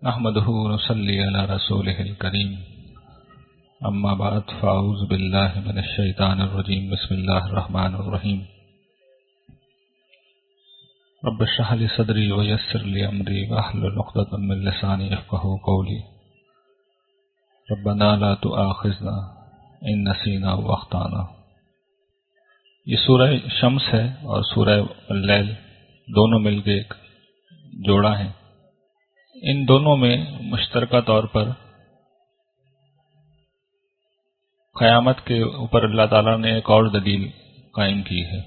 نحمده ونصلي على رسوله الكريم اما بعد فاعوذ بالله من الشیطان الرجیم بسم اللہ الرحمن الرحیم رب اشرح لي صدری ويسر لي امری واحلل عقدۃ من لسانی يفقهوا قولی ربنا لا تؤاخذنا ان نسینا واخطانا۔ یہ سورہ شمس ہے اور سورہ اللیل دونوں مل کے ایک جوڑا ہے۔ ان دونوں میں مشترکہ طور پر قیامت کے اوپر اللہ تعالیٰ نے ایک اور دلیل قائم کی ہے۔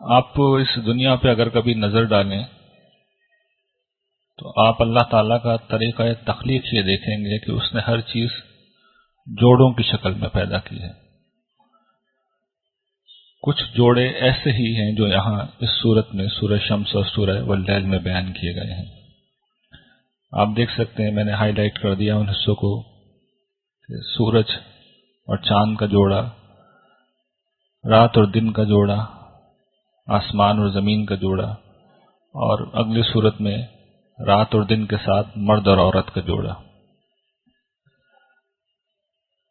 آپ اس دنیا پہ اگر کبھی نظر ڈالیں تو آپ اللہ تعالیٰ کا طریقہ تخلیق یہ دیکھیں گے کہ اس نے ہر چیز جوڑوں کی شکل میں پیدا کی ہے۔ کچھ جوڑے ایسے ہی ہیں جو یہاں اس صورت میں سورہ شمس اور سورہ واللیل میں بیان کیے گئے ہیں۔ آپ دیکھ سکتے ہیں، میں نے ہائی لائٹ کر دیا ان حصوں کو کہ سورج اور چاند کا جوڑا، رات اور دن کا جوڑا، آسمان اور زمین کا جوڑا، اور اگلی صورت میں رات اور دن کے ساتھ مرد اور عورت کا جوڑا۔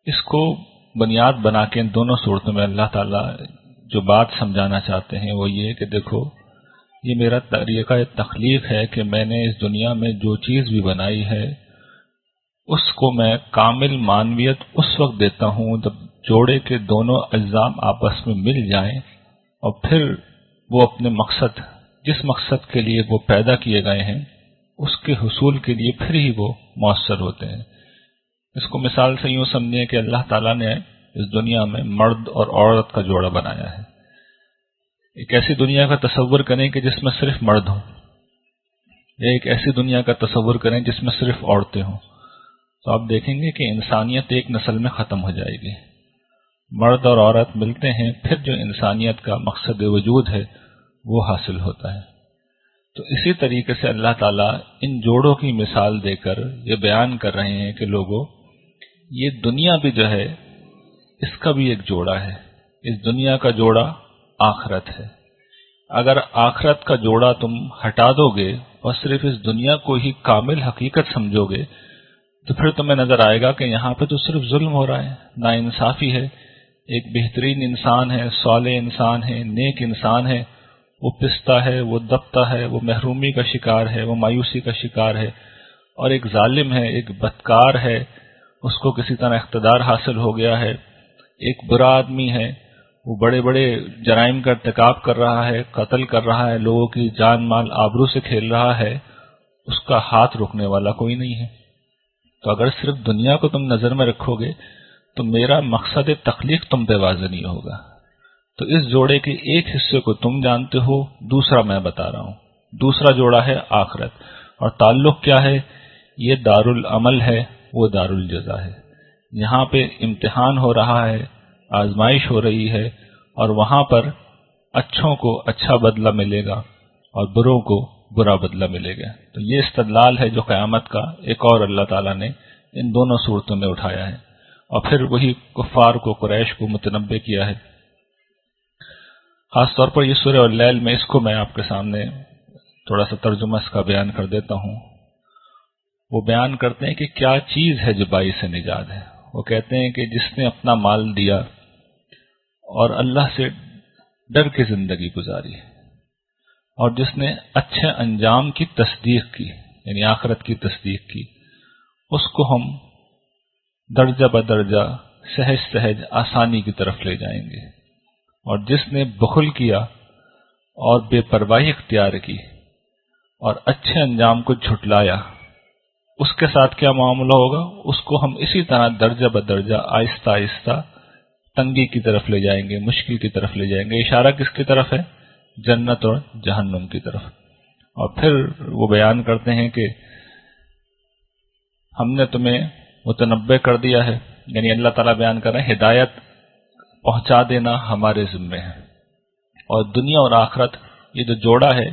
اس کو بنیاد بنا کے ان دونوں صورتوں میں اللہ تعالیٰ جو بات سمجھانا چاہتے ہیں وہ یہ کہ دیکھو، یہ میرا طریقہ تخلیق ہے کہ میں نے اس دنیا میں جو چیز بھی بنائی ہے اس کو میں کامل معنویت اس وقت دیتا ہوں جب جوڑے کے دونوں اجزاء آپس میں مل جائیں اور پھر وہ اپنے مقصد، جس مقصد کے لیے وہ پیدا کیے گئے ہیں، اس کے حصول کے لیے پھر ہی وہ مؤثر ہوتے ہیں۔ اس کو مثال سے یوں سمجھیں کہ اللہ تعالیٰ نے اس دنیا میں مرد اور عورت کا جوڑا بنایا ہے۔ ایک ایسی دنیا کا تصور کریں کہ جس میں صرف مرد ہوں، یا ایک ایسی دنیا کا تصور کریں جس میں صرف عورتیں ہوں، تو آپ دیکھیں گے کہ انسانیت ایک نسل میں ختم ہو جائے گی۔ مرد اور عورت ملتے ہیں، پھر جو انسانیت کا مقصد وجود ہے وہ حاصل ہوتا ہے۔ تو اسی طریقے سے اللہ تعالیٰ ان جوڑوں کی مثال دے کر یہ بیان کر رہے ہیں کہ لوگوں، یہ دنیا بھی جو ہے اس کا بھی ایک جوڑا ہے۔ اس دنیا کا جوڑا آخرت ہے۔ اگر آخرت کا جوڑا تم ہٹا دو گے اور صرف اس دنیا کو ہی کامل حقیقت سمجھو گے تو پھر تمہیں نظر آئے گا کہ یہاں پہ تو صرف ظلم ہو رہا ہے، ناانصافی ہے۔ ایک بہترین انسان ہے، صالح انسان ہے، نیک انسان ہے، وہ پستا ہے، وہ دبتا ہے، وہ محرومی کا شکار ہے، وہ مایوسی کا شکار ہے، اور ایک ظالم ہے، ایک بدکار ہے، اس کو کسی طرح اقتدار حاصل ہو گیا ہے۔ ایک برا آدمی ہے، وہ بڑے بڑے جرائم کا ارتکاب کر رہا ہے، قتل کر رہا ہے، لوگوں کی جان مال آبرو سے کھیل رہا ہے، اس کا ہاتھ روکنے والا کوئی نہیں ہے۔ تو اگر صرف دنیا کو تم نظر میں رکھو گے تو میرا مقصد تخلیق تم پہ واضح نہیں ہوگا۔ تو اس جوڑے کے ایک حصے کو تم جانتے ہو، دوسرا میں بتا رہا ہوں۔ دوسرا جوڑا ہے آخرت، اور تعلق کیا ہے؟ یہ دار العمل ہے، وہ دار الجزا ہے۔ یہاں پہ امتحان ہو رہا ہے، آزمائش ہو رہی ہے، اور وہاں پر اچھوں کو اچھا بدلہ ملے گا اور بروں کو برا بدلہ ملے گا۔ تو یہ استدلال ہے جو قیامت کا ایک اور اللہ تعالیٰ نے ان دونوں صورتوں میں اٹھایا ہے، اور پھر وہی کفار کو، قریش کو متنبع کیا ہے۔ خاص طور پر یہ سورہ اللیل میں، اس کو میں آپ کے سامنے تھوڑا سا ترجمہ اس کا بیان کر دیتا ہوں۔ وہ بیان کرتے ہیں کہ کیا چیز ہے جو باعث نجات ہے۔ وہ کہتے ہیں کہ جس نے اپنا مال دیا اور اللہ سے ڈر کے زندگی گزاری، اور جس نے اچھے انجام کی تصدیق کی، یعنی آخرت کی تصدیق کی، اس کو ہم درجہ بدرجہ سہج سہج آسانی کی طرف لے جائیں گے۔ اور جس نے بخل کیا اور بے پرواہی اختیار کی اور اچھے انجام کو جھٹلایا، اس کے ساتھ کیا معاملہ ہوگا؟ اس کو ہم اسی طرح درجہ بدرجہ آہستہ آہستہ تنگی کی طرف لے جائیں گے، مشکل کی طرف لے جائیں گے۔ اشارہ کس کی طرف ہے؟ جنت اور جہنم کی طرف۔ اور پھر وہ بیان کرتے ہیں کہ ہم نے تمہیں متنبع کر دیا ہے، یعنی اللہ تعالیٰ بیان کر رہے ہیں ہدایت پہنچا دینا ہمارے ذمے ہے، اور دنیا اور آخرت یہ جو جوڑا ہے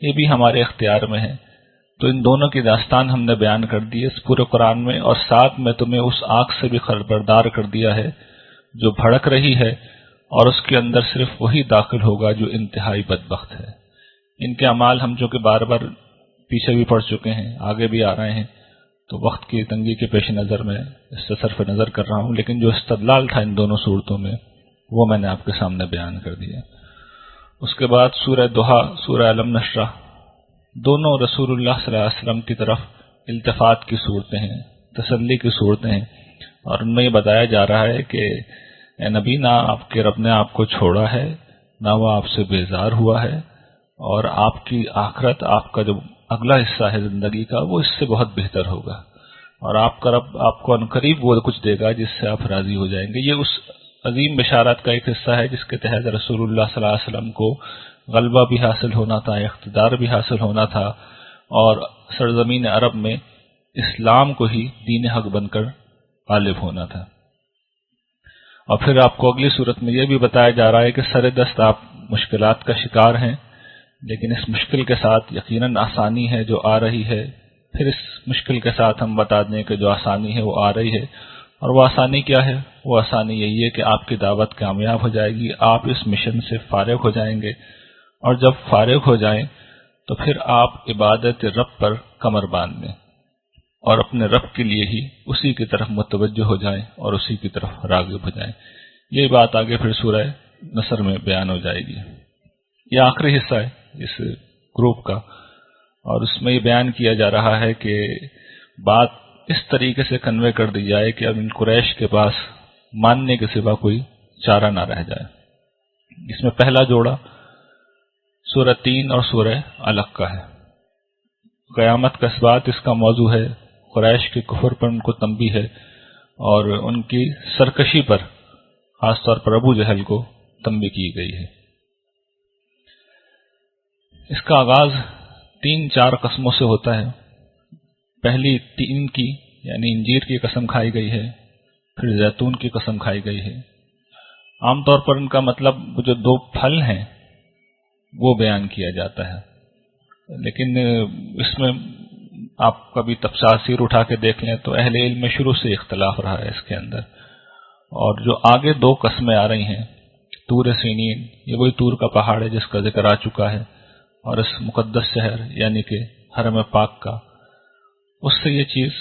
یہ بھی ہمارے اختیار میں ہے۔ تو ان دونوں کی داستان ہم نے بیان کر دی اس پورے قرآن میں، اور ساتھ میں تمہیں اس آگ سے بھی خبردار کر دیا ہے جو بھڑک رہی ہے، اور اس کے اندر صرف وہی داخل ہوگا جو انتہائی بدبخت ہے۔ ان کے اعمال ہم جو کہ بار بار پیچھے بھی پڑ چکے ہیں، آگے بھی آ رہے ہیں، تو وقت کی تنگی کے پیش نظر میں اس سے صرف نظر کر رہا ہوں، لیکن جو استدلال تھا ان دونوں صورتوں میں وہ میں نے آپ کے سامنے بیان کر دیا۔ اس کے بعد سورہ دوحہ، سورہ علم نشرہ، دونوں رسول اللہ صلی اللہ علیہ وسلم کی طرف التفات کی صورتیں ہیں، تسلی کی صورتیں ہیں، اور ان میں یہ بتایا جا رہا ہے کہ اے نبی، نہ آپ کے رب نے آپ کو چھوڑا ہے، نہ وہ آپ سے بیزار ہوا ہے، اور آپ کی آخرت، آپ کا جو اگلا حصہ ہے زندگی کا، وہ اس سے بہت بہتر ہوگا، اور آپ کا رب آپ کو عنقریب وہ کچھ دے گا جس سے آپ راضی ہو جائیں گے۔ یہ اس عظیم بشارت کا ایک حصہ ہے جس کے تحت رسول اللہ صلی اللہ علیہ وسلم کو غلبہ بھی حاصل ہونا تھا، اقتدار بھی حاصل ہونا تھا، اور سرزمین عرب میں اسلام کو ہی دین حق بن کر غالب ہونا تھا۔ اور پھر آپ کو اگلی صورت میں یہ بھی بتایا جا رہا ہے کہ سر دست آپ مشکلات کا شکار ہیں، لیکن اس مشکل کے ساتھ یقیناً آسانی ہے جو آ رہی ہے، پھر اس مشکل کے ساتھ ہم بتا دیں کہ جو آسانی ہے وہ آ رہی ہے، اور وہ آسانی کیا ہے؟ وہ آسانی یہی ہے کہ آپ کی دعوت کامیاب ہو جائے گی، آپ اس مشن سے فارغ ہو جائیں گے، اور جب فارغ ہو جائیں تو پھر آپ عبادت رب پر کمر باندھ لیں اور اپنے رب کے لیے ہی اسی کی طرف متوجہ ہو جائیں اور اسی کی طرف راغب ہو جائیں۔ یہ بات آگے پھر سورہ نصر میں بیان ہو جائے گی۔ یہ آخری حصہ ہے اس گروپ کا، اور اس میں یہ بیان کیا جا رہا ہے کہ بات اس طریقے سے کنوے کر دی جائے کہ اب ان قریش کے پاس ماننے کے سوا کوئی چارہ نہ رہ جائے۔ اس میں پہلا جوڑا سورہ 3 اور سورہ علق کا ہے۔ قیامت کا اس بات اس کا موضوع ہے، قریش کے کفر پر ان کو تنبیہ ہے، اور ان کی سرکشی پر خاص طور پر ابو جہل کو تنبیہ کی گئی ہے۔ اس کا آغاز 3-4 قسموں سے ہوتا ہے۔ پہلی 3 کی یعنی انجیر کی قسم کھائی گئی ہے، پھر زیتون کی قسم کھائی گئی ہے۔ عام طور پر ان کا مطلب جو 2 پھل ہیں وہ بیان کیا جاتا ہے، لیکن اس میں آپ کبھی تفسیر اٹھا کے دیکھ لیں تو اہل علم میں شروع سے اختلاف رہا ہے اس کے اندر۔ اور جو آگے 2 قسمیں آ رہی ہیں، طور سینین، یہ وہی طور کا پہاڑ ہے جس کا ذکر آ چکا ہے، اور اس مقدس شہر یعنی کہ حرم پاک کا، اس سے یہ چیز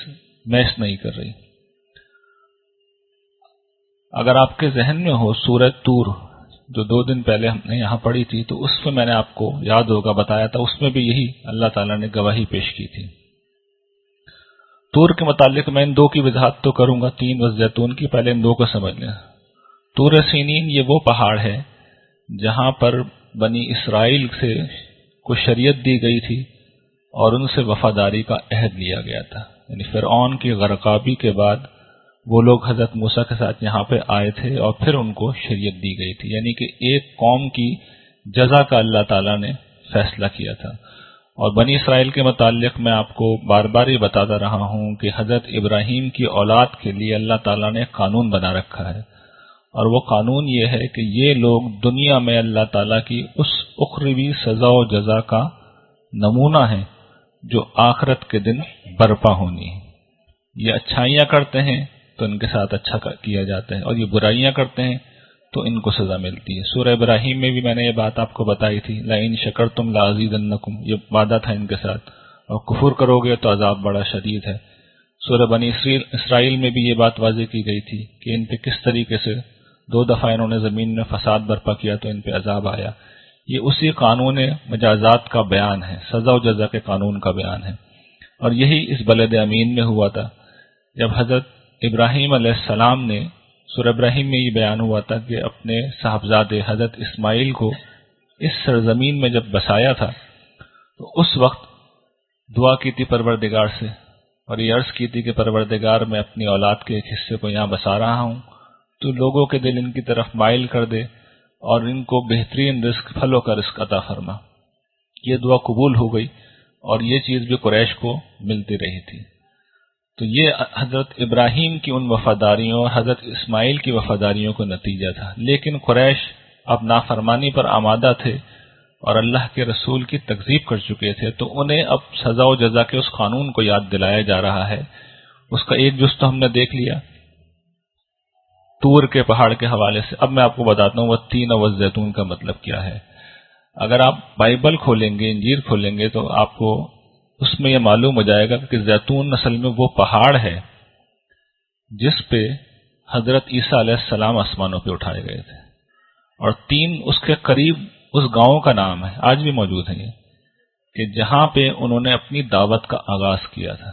میچ نہیں کر رہی۔ اگر آپ کے ذہن میں ہو سورہ طور جو 2 دن پہلے ہم نے یہاں پڑھی تھی، تو اس میں نے آپ کو یاد ہوگا بتایا تھا، اس میں بھی یہی اللہ تعالیٰ نے گواہی پیش کی تھی۔ طور کے متعلق میں ان 2 کی وضاحت تو کروں گا، 3 و زیتون کی، پہلے ان 2 کو سمجھ لیں۔ طور سینین یہ وہ پہاڑ ہے جہاں پر بنی اسرائیل سے کو شریعت دی گئی تھی اور ان سے وفاداری کا عہد لیا گیا تھا، یعنی فرعون کی غرقابی کے بعد وہ لوگ حضرت موسیٰ کے ساتھ یہاں پہ آئے تھے اور پھر ان کو شریعت دی گئی تھی، یعنی کہ ایک قوم کی جزا کا اللہ تعالیٰ نے فیصلہ کیا تھا۔ اور بنی اسرائیل کے متعلق میں آپ کو بار بار یہ بتاتا رہا ہوں کہ حضرت ابراہیم کی اولاد کے لیے اللہ تعالیٰ نے قانون بنا رکھا ہے، اور وہ قانون یہ ہے کہ یہ لوگ دنیا میں اللہ تعالیٰ کی اس اخروی سزا و جزا کا نمونہ ہیں جو آخرت کے دن برپا ہونی ہے۔ یہ اچھائیاں کرتے ہیں تو ان کے ساتھ اچھا کیا جاتا ہے، اور یہ برائیاں کرتے ہیں تو ان کو سزا ملتی ہے۔ سورہ ابراہیم میں بھی میں نے یہ بات آپ کو بتائی تھی، لَئِن شَكَرْتُمْ لَأَزِيدَنَّكُمْ، یہ وعدہ تھا ان کے ساتھ، اور کفر کرو گے تو عذاب بڑا شدید ہے۔ سورہ بنی اسرائیل میں بھی یہ بات واضح کی گئی تھی کہ ان پہ کس طریقے سے 2 دفعہ انہوں نے زمین میں فساد برپا کیا تو ان پہ عذاب آیا۔ یہ اسی قانون مجازات کا بیان ہے، سزا و جزا کے قانون کا بیان ہے، اور یہی اس بلد امین میں ہوا تھا جب حضرت ابراہیم علیہ السلام نے، سورہ ابراہیم میں یہ بیان ہوا تھا کہ اپنے صاحبزادے حضرت اسماعیل کو اس سرزمین میں جب بسایا تھا تو اس وقت دعا کی تھی پروردگار سے، اور یہ عرض کی تھی کہ پروردگار میں اپنی اولاد کے ایک حصے کو یہاں بسا رہا ہوں، تو لوگوں کے دل ان کی طرف مائل کر دے اور ان کو بہترین رزق، پھلوں کا رزق عطا فرما۔ یہ دعا قبول ہو گئی، اور یہ چیز بھی قریش کو ملتی رہی تھی۔ تو یہ حضرت ابراہیم کی ان وفاداریوں اور حضرت اسماعیل کی وفاداریوں کا نتیجہ تھا، لیکن قریش اب نافرمانی پر آمادہ تھے اور اللہ کے رسول کی تکذیب کر چکے تھے، تو انہیں اب سزا و جزا کے اس قانون کو یاد دلایا جا رہا ہے۔ اس کا ایک جز تو ہم نے دیکھ لیا طور کے پہاڑ کے حوالے سے، اب میں آپ کو بتاتا ہوں وہ 3 اور زیتون کا مطلب کیا ہے۔ اگر آپ بائبل کھولیں گے، انجیل کھولیں گے، تو آپ کو اس میں یہ معلوم ہو جائے گا کہ زیتون اصل میں وہ پہاڑ ہے جس پہ حضرت عیسیٰ علیہ السلام آسمانوں پہ اٹھائے گئے تھے، اور 3 اس کے قریب اس گاؤں کا نام ہے، آج بھی موجود ہے یہ، کہ جہاں پہ انہوں نے اپنی دعوت کا آغاز کیا تھا۔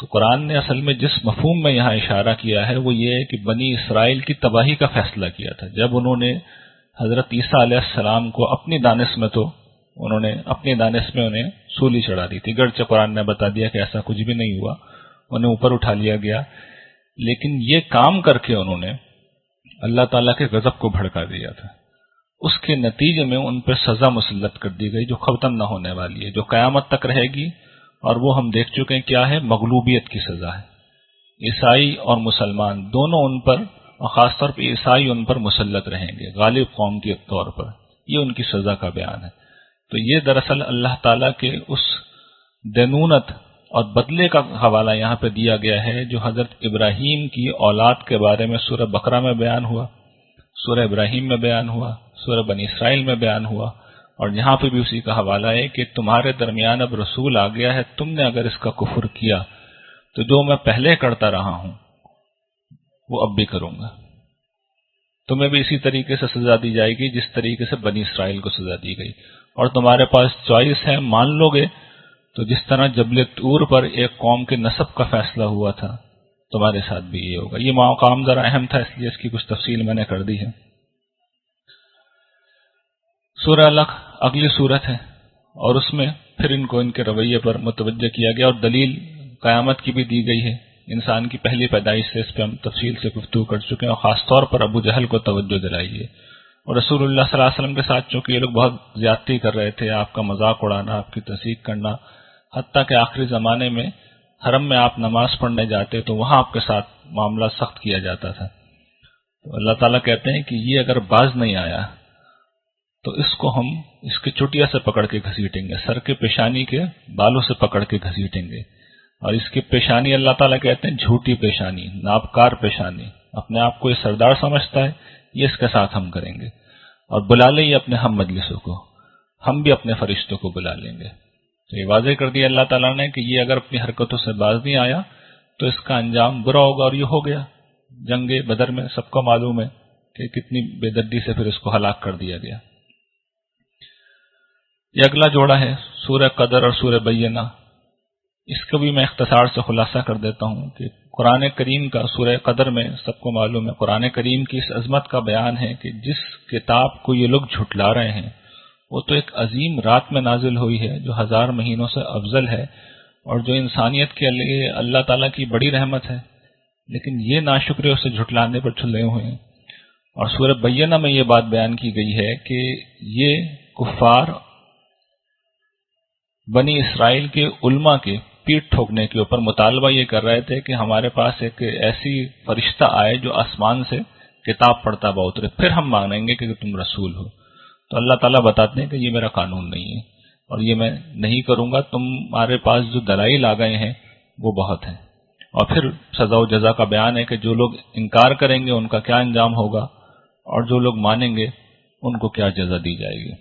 تو قرآن نے اصل میں جس مفہوم میں یہاں اشارہ کیا ہے وہ یہ ہے کہ بنی اسرائیل کی تباہی کا فیصلہ کیا تھا جب انہوں نے حضرت عیسیٰ علیہ السلام کو اپنی دانش میں انہیں سولی چڑھا دی تھی، گرچہ قرآن نے بتا دیا کہ ایسا کچھ بھی نہیں ہوا، انہیں اوپر اٹھا لیا گیا، لیکن یہ کام کر کے انہوں نے اللہ تعالیٰ کے غضب کو بھڑکا دیا تھا۔ اس کے نتیجے میں ان پر سزا مسلط کر دی گئی جو ختم نہ ہونے والی ہے، جو قیامت تک رہے گی، اور وہ ہم دیکھ چکے ہیں کیا ہے، مغلوبیت کی سزا ہے۔ عیسائی اور مسلمان دونوں ان پر، اور خاص طور پہ عیسائی ان پر مسلط رہیں گے غالب قوم کے طور پر، یہ ان کی سزا کا بیان ہے۔ تو یہ دراصل اللہ تعالیٰ کے اس دینونت اور بدلے کا حوالہ یہاں پہ دیا گیا ہے جو حضرت ابراہیم کی اولاد کے بارے میں سورہ بقرہ میں بیان ہوا، سورہ ابراہیم میں بیان ہوا، سورہ بنی اسرائیل میں بیان ہوا، اور یہاں پہ بھی اسی کا حوالہ ہے کہ تمہارے درمیان اب رسول آ گیا ہے، تم نے اگر اس کا کفر کیا تو جو میں پہلے کرتا رہا ہوں وہ اب بھی کروں گا، تمہیں بھی اسی طریقے سے سزا دی جائے گی جس طریقے سے بنی اسرائیل کو سزا دی گئی، اور تمہارے پاس چوائس ہے، مان لو گے تو جس طرح جبل طور پر ایک قوم کے نسب کا فیصلہ ہوا تھا تمہارے ساتھ بھی یہ ہوگا۔ یہ مقام ذرا اہم تھا اس لیے اس کی کچھ تفصیل میں نے کر دی ہے۔ سورہ علق اگلی صورت ہے، اور اس میں پھر ان کو ان کے رویے پر متوجہ کیا گیا، اور دلیل قیامت کی بھی دی گئی ہے، انسان کی پہلی پیدائش سے اس پہ ہم تفصیل سے گفتگو کر چکے ہیں، اور خاص طور پر ابو جہل کو توجہ دلائی ہے، اور رسول اللہ صلی اللہ علیہ وسلم کے ساتھ چونکہ یہ لوگ بہت زیادتی کر رہے تھے، آپ کا مذاق اڑانا، آپ کی تصدیق کرنا، حتیٰ کہ آخری زمانے میں حرم میں آپ نماز پڑھنے جاتے تو وہاں آپ کے ساتھ معاملہ سخت کیا جاتا تھا۔ تو اللہ تعالیٰ کہتے ہیں کہ یہ اگر باز نہیں آیا تو اس کو ہم اس کی چٹیا سے پکڑ کے گھسیٹیں گے، سر کے پیشانی کے بالوں سے پکڑ کے گھسیٹیں گے، اور اس کی پیشانی اللہ تعالیٰ کہتے ہیں جھوٹی پیشانی، نابکار پیشانی، اپنے آپ کو یہ سردار سمجھتا ہے، یہ اس کے ساتھ ہم کریں گے، اور بلا لیں یہ اپنے ہم مجلسوں کو، ہم بھی اپنے فرشتوں کو بلا لیں گے۔ تو یہ واضح کر دیا اللہ تعالیٰ نے کہ یہ اگر اپنی حرکتوں سے باز نہیں آیا تو اس کا انجام برا ہوگا، اور یہ ہو گیا۔ جنگ بدر میں سب کو معلوم ہے کہ کتنی بے دردی سے پھر اس کو ہلاک کر دیا گیا۔ یہ اگلا جوڑا ہے سورہ قدر اور سورہ بینہ، اس کو بھی میں اختصار سے خلاصہ کر دیتا ہوں کہ قرآن کریم کا سورہ قدر میں سب کو معلوم ہے قرآن کریم کی اس عظمت کا بیان ہے کہ جس کتاب کو یہ لوگ جھٹلا رہے ہیں وہ تو ایک عظیم رات میں نازل ہوئی ہے جو 1000 مہینوں سے افضل ہے، اور جو انسانیت کے لیے اللہ تعالیٰ کی بڑی رحمت ہے، لیکن یہ ناشکرے اسے جھٹلانے پر چھلے ہوئے ہیں۔ اور سورہ بینہ میں یہ بات بیان کی گئی ہے کہ یہ کفار بنی اسرائیل کے علماء کے پیٹ ٹھوکنے کے اوپر مطالبہ یہ کر رہے تھے کہ ہمارے پاس ایک ایسی فرشتہ آئے جو آسمان سے کتاب پڑھتا ہوا اترے، پھر ہم مانیں گے کہ تم رسول ہو۔ تو اللہ تعالیٰ بتاتے ہیں کہ یہ میرا قانون نہیں ہے اور یہ میں نہیں کروں گا، تمہارے پاس جو دلائل آ گئے ہیں وہ بہت ہیں۔ اور پھر سزا و جزا کا بیان ہے کہ جو لوگ انکار کریں گے ان کا کیا انجام ہوگا، اور جو لوگ مانیں گے ان کو کیا جزا دی جائے گی۔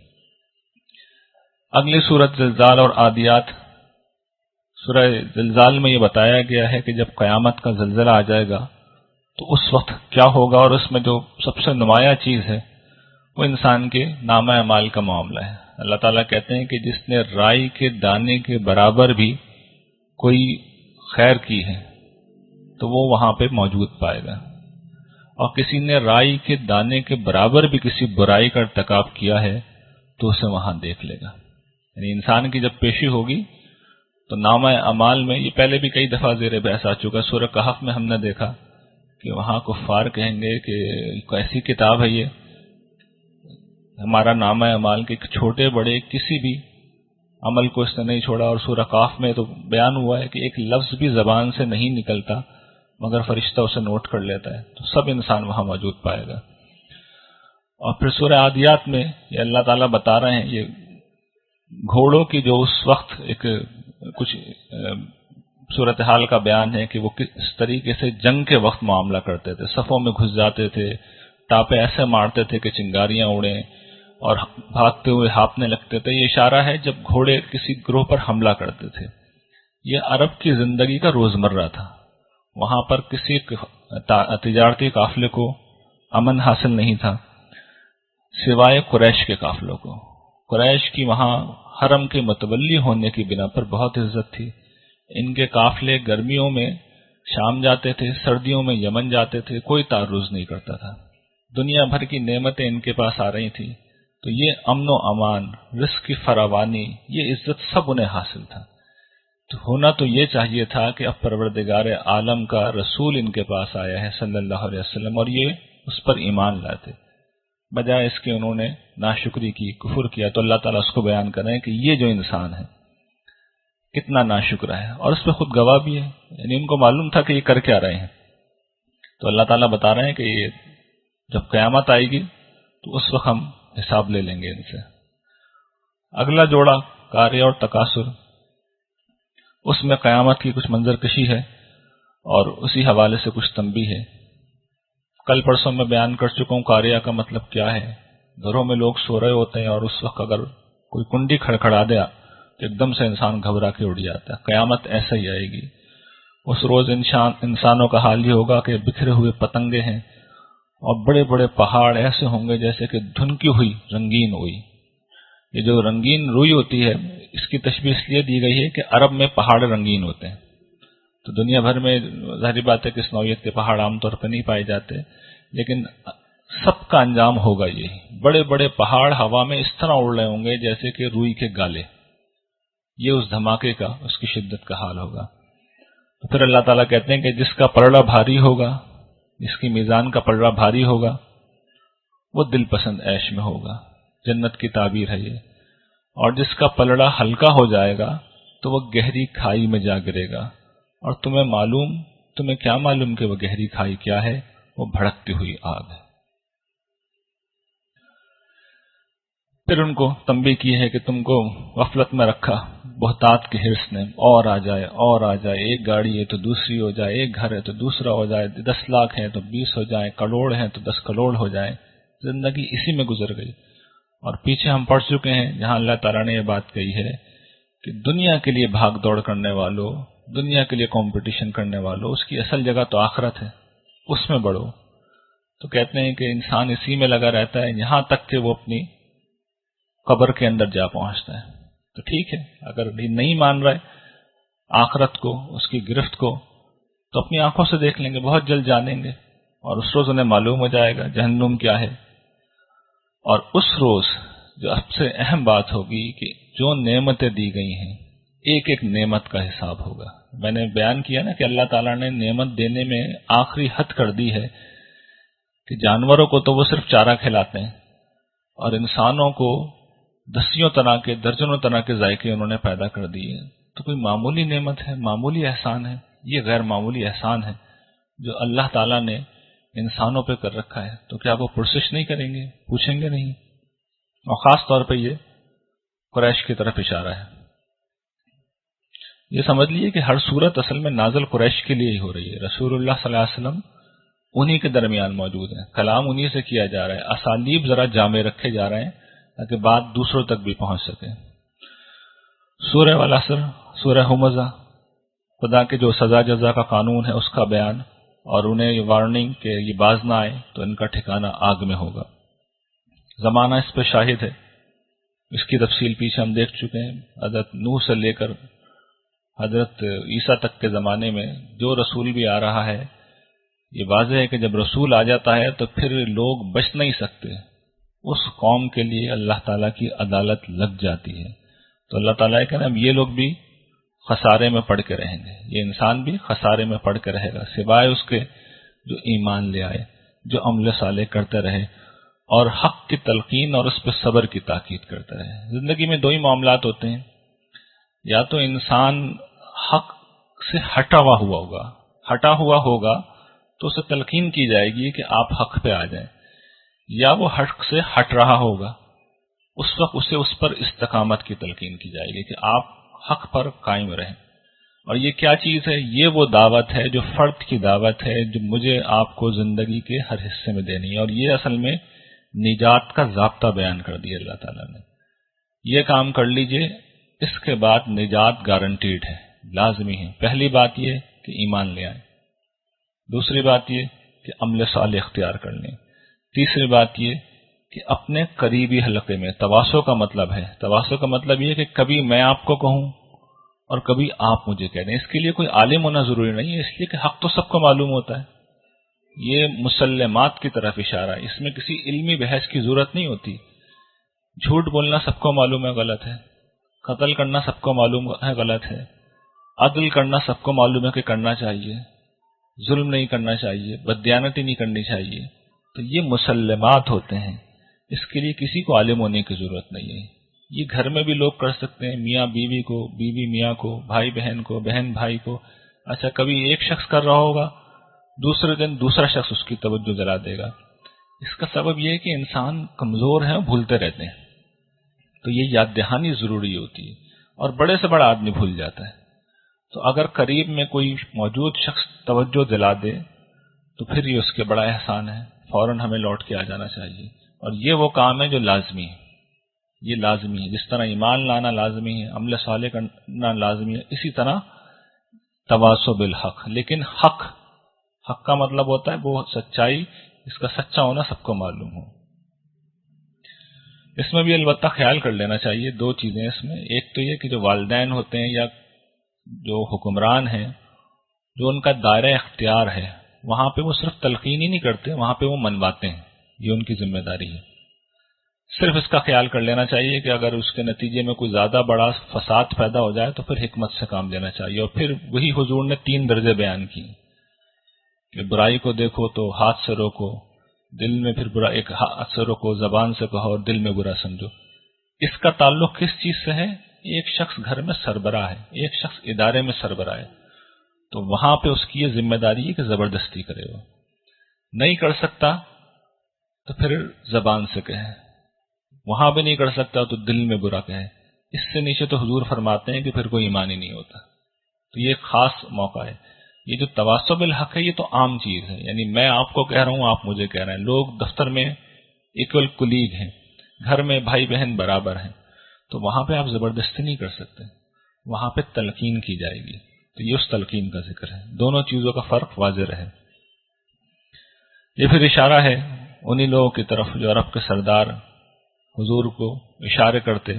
اگلی سورت زلزال اور عادیات۔ سورہ زلزال میں یہ بتایا گیا ہے کہ جب قیامت کا زلزلہ آ جائے گا تو اس وقت کیا ہوگا، اور اس میں جو سب سے نمایاں چیز ہے وہ انسان کے نامہ اعمال کا معاملہ ہے۔ اللہ تعالیٰ کہتے ہیں کہ جس نے رائی کے دانے کے برابر بھی کوئی خیر کی ہے تو وہ وہاں پہ موجود پائے گا، اور کسی نے رائی کے دانے کے برابر بھی کسی برائی کا ارتکاب کیا ہے تو اسے وہاں دیکھ لے گا۔ یعنی انسان کی جب پیشی ہوگی تو نامہ اعمال میں، یہ پہلے بھی کئی دفعہ زیر بحث آ چکا، سورہ کہف میں ہم نے دیکھا کہ وہاں کفار کہیں گے کہ ایسی کتاب ہے یہ، ہمارا نامہ اعمال کے چھوٹے بڑے کسی بھی عمل کو اس نے نہیں چھوڑا، اور سورہ کہف میں تو بیان ہوا ہے کہ ایک لفظ بھی زبان سے نہیں نکلتا مگر فرشتہ اسے نوٹ کر لیتا ہے، تو سب انسان وہاں موجود پائے گا۔ اور پھر سورہ عادیات میں یہ اللہ تعالیٰ بتا رہے ہیں یہ گھوڑوں کی جو اس وقت ایک کچھ صورتحال کا بیان ہے کہ وہ کس طریقے سے جنگ کے وقت معاملہ کرتے تھے، صفوں میں گھس جاتے تھے، ٹاپے ایسے مارتے تھے کہ چنگاریاں اڑیں، اور بھاگتے ہوئے ہانپنے لگتے تھے. یہ اشارہ ہے جب گھوڑے کسی گروہ پر حملہ کرتے تھے. یہ عرب کی زندگی کا روزمرہ تھا. وہاں پر کسی تجارتی قافلے کو امن حاصل نہیں تھا سوائے قریش کے قافلوں کو. قریش کی وہاں حرم کے متولی ہونے کی بنا پر بہت عزت تھی. ان کے قافلے گرمیوں میں شام جاتے تھے، سردیوں میں یمن جاتے تھے، کوئی تعرض نہیں کرتا تھا. دنیا بھر کی نعمتیں ان کے پاس آ رہی تھیں، تو یہ امن و امان، رزق کی فراوانی، یہ عزت سب انہیں حاصل تھا. تو ہونا تو یہ چاہیے تھا کہ اب پروردگار عالم کا رسول ان کے پاس آیا ہے صلی اللہ علیہ وسلم، اور یہ اس پر ایمان لاتے. بجائے اس کے انہوں نے ناشکری کی، کفر کیا. تو اللہ تعالیٰ اس کو بیان کر رہے ہیں کہ یہ جو انسان ہے کتنا ناشکرا ہے، اور اس پہ خود گواہ بھی ہے. یعنی ان کو معلوم تھا کہ یہ کر کیا رہے ہیں. تو اللہ تعالیٰ بتا رہے ہیں کہ یہ جب قیامت آئے گی تو اس وقت ہم حساب لے لیں گے ان سے. اگلا جوڑا قاریہ اور تکاثر، اس میں قیامت کی کچھ منظر کشی ہے اور اسی حوالے سے کچھ تنبیہ ہے. کل پرسوں میں بیان کر چکا ہوں قاریہ کا مطلب کیا ہے. گھروں میں لوگ سو رہے ہوتے ہیں اور اس وقت اگر کوئی کنڈی کھڑکھڑا دیا تو ایک دم سے انسان گھبرا کے اڑ جاتا ہے. قیامت ایسا ہی آئے گی. اس روز انسانوں کا حال یہ ہوگا کہ بکھرے ہوئے پتنگے ہیں اور بڑے بڑے پہاڑ ایسے ہوں گے جیسے کہ دھنکی ہوئی رنگین ہوئی. یہ جو رنگین روئی ہوتی ہے اس کی تشبیہ اس لیے دی گئی ہے کہ عرب میں پہاڑ رنگین ہوتے ہیں. تو دنیا بھر میں ظاہری بات ہے کہ اس نوعیت کے پہاڑ عام طور پر نہیں پائے جاتے، لیکن سب کا انجام ہوگا یہی. بڑے بڑے پہاڑ ہوا میں اس طرح اڑ رہے ہوں گے جیسے کہ روئی کے گالے. یہ اس دھماکے کا، اس کی شدت کا حال ہوگا. تو پھر اللہ تعالیٰ کہتے ہیں کہ جس کا پلڑا بھاری ہوگا، جس کی میزان کا پلڑا بھاری ہوگا، وہ دل پسند عیش میں ہوگا. جنت کی تعبیر ہے یہ. اور جس کا پلڑا ہلکا ہو جائے گا تو وہ گہری کھائی میں جا گرے گا. اور تمہیں کیا معلوم کہ وہ گہری کھائی کیا ہے؟ وہ بھڑکتی ہوئی آگ ہے. پھر ان کو تنبیہ کی ہے کہ تم کو غفلت میں رکھا بہتات کے حرص نے، اور آ جائے اور آ جائے. ایک گاڑی ہے تو دوسری ہو جائے، ایک گھر ہے تو دوسرا ہو جائے، 10 لاکھ ہے تو 20 ہو جائے، کروڑ ہیں تو 10 کروڑ ہو جائے. زندگی اسی میں گزر گئی. اور پیچھے ہم پڑھ چکے ہیں جہاں اللہ تعالیٰ نے یہ بات کہی ہے کہ دنیا کے لیے بھاگ دوڑ کرنے والوں، دنیا کے لیے کمپٹیشن کرنے والوں، اس کی اصل جگہ تو آخرت ہے، اس میں بڑھو. تو کہتے ہیں کہ انسان اسی میں لگا رہتا ہے یہاں تک کہ وہ اپنی قبر کے اندر جا پہنچتا ہے. تو ٹھیک ہے، اگر نہیں مان رہا ہے آخرت کو، اس کی گرفت کو، تو اپنی آنکھوں سے دیکھ لیں گے، بہت جلد جانیں گے. اور اس روز انہیں معلوم ہو جائے گا جہنم کیا ہے. اور اس روز جو سب سے اہم بات ہوگی کہ جو نعمتیں دی گئی ہیں، ایک ایک نعمت کا حساب ہوگا. میں نے بیان کیا نا کہ اللہ تعالیٰ نے نعمت دینے میں آخری حد کر دی ہے کہ جانوروں کو تو وہ صرف چارہ کھلاتے ہیں، اور انسانوں کو دسیوں طرح کے، درجنوں طرح کے ذائقے انہوں نے پیدا کر دیے. تو کوئی معمولی نعمت ہے، معمولی احسان ہے؟ یہ غیر معمولی احسان ہے جو اللہ تعالیٰ نے انسانوں پہ کر رکھا ہے. تو کیا وہ پرسش نہیں کریں گے، پوچھیں گے نہیں؟ اور خاص طور پہ یہ قریش کی طرف اشارہ ہے. یہ سمجھ لیجیے کہ ہر صورت اصل میں نازل قریش کے لیے ہی ہو رہی ہے. رسول اللہ صلی اللہ علیہ وسلم انہی کے درمیان موجود ہیں، کلام انہی سے کیا جا رہا ہے. اسالیب ذرا جامع رکھے جا رہے ہیں تاکہ بات دوسروں تک بھی پہنچ سکے. سورہ والعصر، سورہ ہمزہ، خدا کے جو سزا جزا کا قانون ہے اس کا بیان، اور انہیں یہ وارننگ کہ یہ باز نہ آئے تو ان کا ٹھکانہ آگ میں ہوگا. زمانہ اس پہ شاہد ہے. اس کی تفصیل پیچھے ہم دیکھ چکے ہیں. حضرت نوح سے لے کر حضرت عیسیٰ تک کے زمانے میں جو رسول بھی آ رہا ہے، یہ واضح ہے کہ جب رسول آ جاتا ہے تو پھر لوگ بچ نہیں سکتے. اس قوم کے لیے اللہ تعالیٰ کی عدالت لگ جاتی ہے. تو اللہ تعالیٰ کہ اب یہ لوگ بھی خسارے میں پڑ کے رہیں گے، یہ انسان بھی خسارے میں پڑ کے رہے گا، سوائے اس کے جو ایمان لے آئے، جو عمل صالح کرتے رہے اور حق کی تلقین اور اس پہ صبر کی تاکید کرتے رہے. زندگی میں دو ہی معاملات ہوتے ہیں، یا تو انسان حق سے ہٹا ہوا ہوگا تو اسے تلقین کی جائے گی کہ آپ حق پہ آ جائیں، یا وہ حق سے ہٹ رہا ہوگا، اس وقت اسے اس پر استقامت کی تلقین کی جائے گی کہ آپ حق پر قائم رہیں. اور یہ کیا چیز ہے؟ یہ وہ دعوت ہے جو فرد کی دعوت ہے، جو مجھے آپ کو زندگی کے ہر حصے میں دینی ہے. اور یہ اصل میں نجات کا ضابطہ بیان کر دیا اللہ تعالیٰ نے. یہ کام کر لیجئے، اس کے بعد نجات گارنٹیڈ ہے، لازمی ہے. پہلی بات یہ کہ ایمان لے آئیں، دوسری بات یہ کہ عمل صالح اختیار کر لیں، تیسری بات یہ کہ اپنے قریبی حلقے میں تواصل کا مطلب ہے، تواصل کا مطلب یہ کہ کبھی میں آپ کو کہوں اور کبھی آپ مجھے کہہ دیں. اس کے لیے کوئی عالم ہونا ضروری نہیں ہے، اس لیے کہ حق تو سب کو معلوم ہوتا ہے. یہ مسلمات کی طرف اشارہ ہے، اس میں کسی علمی بحث کی ضرورت نہیں ہوتی. جھوٹ بولنا سب کو معلوم ہے غلط ہے، قتل کرنا سب کو معلوم ہے غلط ہے، عدل کرنا سب کو معلوم ہے کہ کرنا چاہیے، ظلم نہیں کرنا چاہیے، بددیانتی نہیں کرنی چاہیے. تو یہ مسلمات ہوتے ہیں، اس کے لیے کسی کو عالم ہونے کی ضرورت نہیں ہے. یہ گھر میں بھی لوگ کر سکتے ہیں، میاں بیوی کو، بیوی میاں کو، بھائی بہن کو، بہن بھائی کو. اچھا کبھی ایک شخص کر رہا ہوگا، دوسرے دن دوسرا شخص اس کی توجہ دلا دے گا. اس کا سبب یہ ہے کہ انسان کمزور ہے، بھولتے رہتے ہیں، تو یہ یاد دہانی ضروری ہوتی ہے، اور بڑے سے بڑا آدمی بھول جاتا ہے. تو اگر قریب میں کوئی موجود شخص توجہ دلا دے تو پھر یہ اس کے بڑا احسان ہے، فوراً ہمیں لوٹ کے آ جانا چاہیے. اور یہ وہ کام ہے جو لازمی ہے، یہ لازمی ہے. جس طرح ایمان لانا لازمی ہے، عمل صالح کرنا لازمی ہے، اسی طرح تواصل بالحق. لیکن حق کا مطلب ہوتا ہے وہ سچائی، اس کا سچا ہونا سب کو معلوم ہو. اس میں بھی البتہ خیال کر لینا چاہیے دو چیزیں اس میں. ایک تو یہ کہ جو والدین ہوتے ہیں یا جو حکمران ہیں، جو ان کا دائرہ اختیار ہے، وہاں پہ وہ صرف تلقین ہی نہیں کرتے، وہاں پہ وہ منواتے ہیں. یہ ان کی ذمہ داری ہے. صرف اس کا خیال کر لینا چاہیے کہ اگر اس کے نتیجے میں کوئی زیادہ بڑا فساد پیدا ہو جائے تو پھر حکمت سے کام لینا چاہیے. اور پھر وہی حضور نے 3 درجے بیان کیے کہ برائی کو دیکھو تو ہاتھ سے روکو، دل میں پھر برا ایک ہاتھ سے روکو، زبان سے کہو اور دل میں برا سمجھو. اس کا تعلق کس چیز سے ہے؟ ایک شخص گھر میں سربراہ ہے، ایک شخص ادارے میں سربراہ ہے، تو وہاں پہ اس کی یہ ذمہ داری ہے کہ زبردستی کرے. وہ نہیں کر سکتا تو پھر زبان سے کہے، وہاں بھی نہیں کر سکتا تو دل میں برا کہے. اس سے نیچے تو حضور فرماتے ہیں کہ پھر کوئی ایمان ہی نہیں ہوتا. تو یہ ایک خاص موقع ہے. یہ جو تواصل بالحق ہے یہ تو عام چیز ہے، یعنی میں آپ کو کہہ رہا ہوں، آپ مجھے کہہ رہے ہیں. لوگ دفتر میں ایکول کلیگ ہیں، گھر میں بھائی بہن برابر ہیں، تو وہاں پہ آپ زبردستی نہیں کر سکتے، وہاں پہ تلقین کی جائے گی. تو یہ اس تلقین کا ذکر ہے. دونوں چیزوں کا فرق واضح رہے. یہ پھر اشارہ ہے انہی لوگوں کی طرف جو عرب کے سردار حضور کو اشارے کرتے.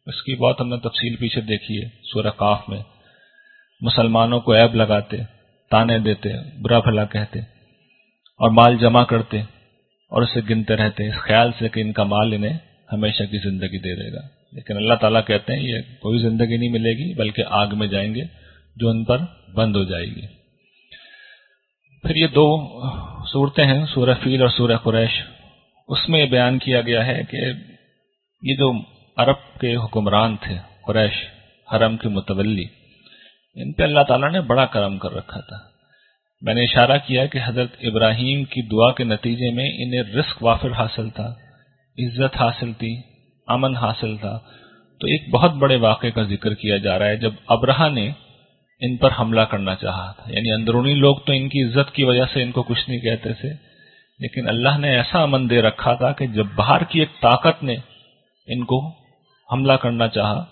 اس کی بہت ہم نے تفصیل پیچھے دیکھی ہے سورہ قاف میں. مسلمانوں کو عیب لگاتے، تانے دیتے، برا بھلا کہتے، اور مال جمع کرتے اور اسے گنتے رہتے اس خیال سے کہ ان کا مال انہیں ہمیشہ کی زندگی دے دے گا. لیکن اللہ تعالیٰ کہتے ہیں یہ کوئی زندگی نہیں ملے گی، بلکہ آگ میں جائیں گے جو ان پر بند ہو جائے گی. پھر یہ 2 صورتیں ہیں، سورہ فیل اور سورہ قریش. اس میں یہ بیان کیا گیا ہے کہ یہ جو عرب کے حکمران تھے، قریش حرم کے متولی، ان پہ اللہ تعالیٰ نے بڑا کرم کر رکھا تھا. میں نے اشارہ کیا کہ حضرت ابراہیم کی دعا کے نتیجے میں انہیں رزق وافر حاصل تھا، عزت حاصل تھی، امن حاصل تھا. تو ایک بہت بڑے واقعے کا ذکر کیا جا رہا ہے جب ابرہہ نے ان پر حملہ کرنا چاہا تھا. یعنی اندرونی لوگ تو ان کی عزت کی وجہ سے ان کو کچھ نہیں کہتے تھے، لیکن اللہ نے ایسا امن دے رکھا تھا کہ جب باہر کی ایک طاقت نے ان کو حملہ کرنا چاہا